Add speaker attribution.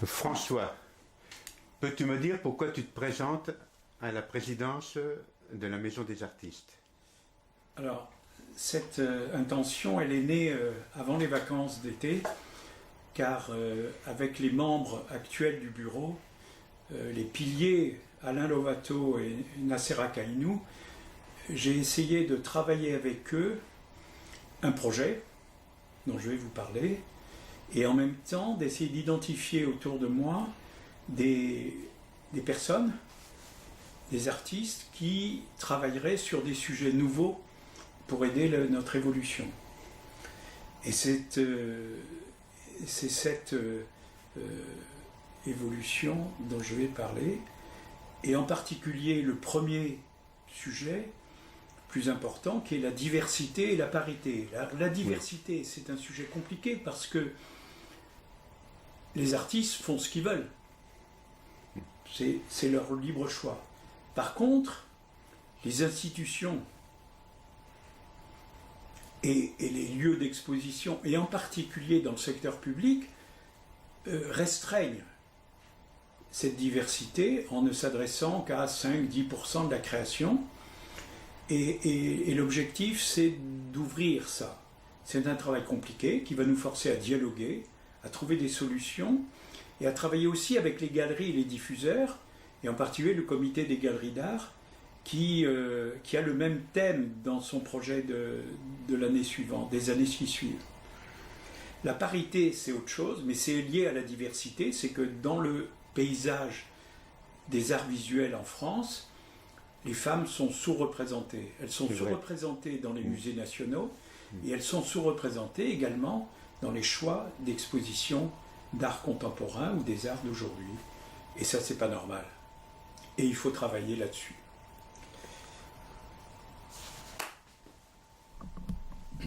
Speaker 1: François, peux-tu me dire pourquoi tu te présentes à la présidence de la Maison des Artistes?
Speaker 2: Alors, cette intention, elle est née avant les vacances d'été, car avec les membres actuels du bureau, les piliers Alain Lovato et Nasser Kaïnou, j'ai essayé de travailler avec eux un projet dont je vais vous parler, et en même temps d'essayer d'identifier autour de moi des personnes, des artistes qui travailleraient sur des sujets nouveaux pour aider notre évolution. Et c'est cette évolution dont je vais parler, et en particulier le premier sujet plus important qui est la diversité et la parité. La diversité, c'est un sujet compliqué parce que les artistes font ce qu'ils veulent. C'est leur libre choix. Par contre, les institutions et les lieux d'exposition, et en particulier dans le secteur public, restreignent cette diversité en ne s'adressant qu'à 5-10% de la création. Et l'objectif, c'est d'ouvrir ça. C'est un travail compliqué qui va nous forcer à dialoguer, à trouver des solutions et à travailler aussi avec les galeries et les diffuseurs, et en particulier le comité des galeries d'art qui a le même thème dans son projet de l'année suivante, des années qui suivent. La parité, c'est autre chose, mais c'est lié à la diversité. C'est que dans le paysage des arts visuels en France, les femmes sont sous-représentées. Elles sont sous-représentées dans les musées nationaux et elles sont sous-représentées également dans les choix d'exposition d'art contemporain ou des arts d'aujourd'hui. Et ça, c'est pas normal. Et il faut travailler là-dessus.